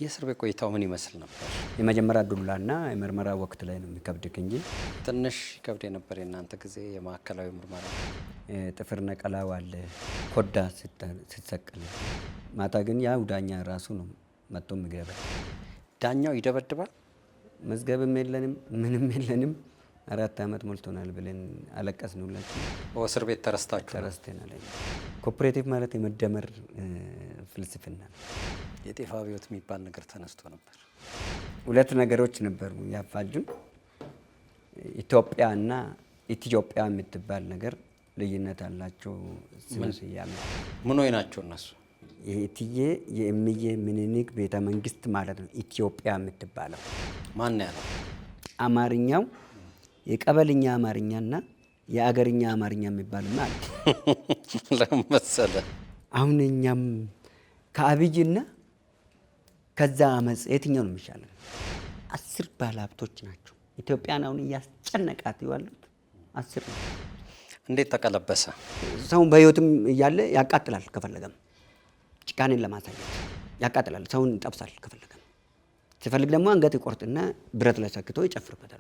የእስር ቤት ቆይታው ምን ይመስል ነበር? የመጀመሪያ ዱላና የምርመራ ወቅት ላይ ነው የሚከብድክ እንጂ ትንሽ ከብድ ነበር የእናንተ ጊዜ የማዕከላዊ ምርመራ። ጥፍር ነቀላው አለ፣ ኮዳ ስትሰቀል። ማታ ግን ያው ዳኛ ራሱ ነው መጥቶ የሚገባ። ዳኛው ይደበድባል። መዝገብም የለንም ምንም የለንም። 4 ዓመት ሞልቶናል ብለን አለቀስን ሁላችን። እስር ቤት ተረስተናል። ኮኦፕሬቲቭ ማለት የመደመር ፍልስፍና ነው። የጤፍ አብዮት የሚባል ነገር ተነስቶ ነበር። 2 ነገሮች ነበሩ ያፋጁን። ኢትዮጵያና ኢትዮጵያ የምትባል ነገር ልዩነት አላቸው። ስያሜ ምን ወይ ናቸው እነሱ? የእትዬ የእምዬ ምኒልክ ቤተ መንግስት ማለት ነው ኢትዮጵያ የምትባለው። ማን ያለው? አማርኛው የቀበልኛ አማርኛና የአገርኛ አማርኛ የሚባልና አለ። ለመሰለ አሁን እኛም ከአብይና ከዛ አመጽ የትኛው ነው የሚሻለው? 10 ባለሀብቶች ናቸው ኢትዮጵያን አሁን እያስጨነቃት ያሉት 10 ነው። እንዴት ተቀለበሰ? ሰውን በህይወትም እያለ ያቃጥላል ከፈለገም ጭካኔን ለማሳየት ያቃጥላል። ሰውን ይጠብሳል ከፈለገም ሲፈልግ ደግሞ አንገት ይቆርጥና ብረት ላይ ሰክቶ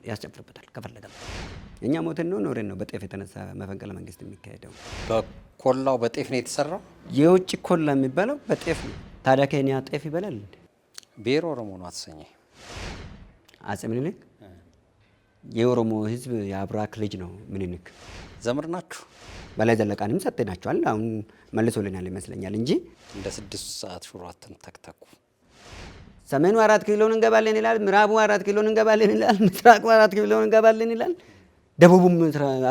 ያስጨፍርበታል ከፈለገም። እኛ ሞተን ነው ኖረን ነው በጤፍ የተነሳ መፈንቅለ መንግስት የሚካሄደው። በኮላው በጤፍ ነው የተሰራው። የውጭ ኮላ የሚባለው በጤፍ ነው። ታዲያ ከኛ ጤፍ ይበላል እንዴ? ብሔር ኦሮሞ ነው አትሰኘ። አፄ ምኒልክ የኦሮሞ ህዝብ የአብራክ ልጅ ነው። ምኒልክ ዘመድ ናችሁ? በላይ ዘለቃንም ሰጥተናቸዋል። አሁን መልሶልናል ይመስለኛል እንጂ እንደ 6 ሰዓት ሹራትን ተክተኩ። ሰሜኑ 4 ኪሎን እንገባለን ይላል፣ ምዕራቡ 4 ኪሎን እንገባለን ይላል፣ ምስራቁ 4 ኪሎን እንገባለን ይላል፣ ደቡቡም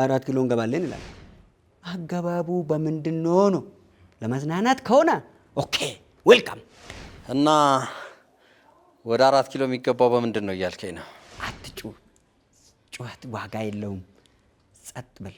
4 ኪሎ እንገባለን ይላል። አገባቡ በምንድን ነው? ለመዝናናት ከሆነ ኦኬ ዌልካም። እና ወደ 4 ኪሎ የሚገባው በምንድን ነው እያልከኝ ነው? አትጩህ፣ ጩኸት ዋጋ የለውም። ጸጥ በል።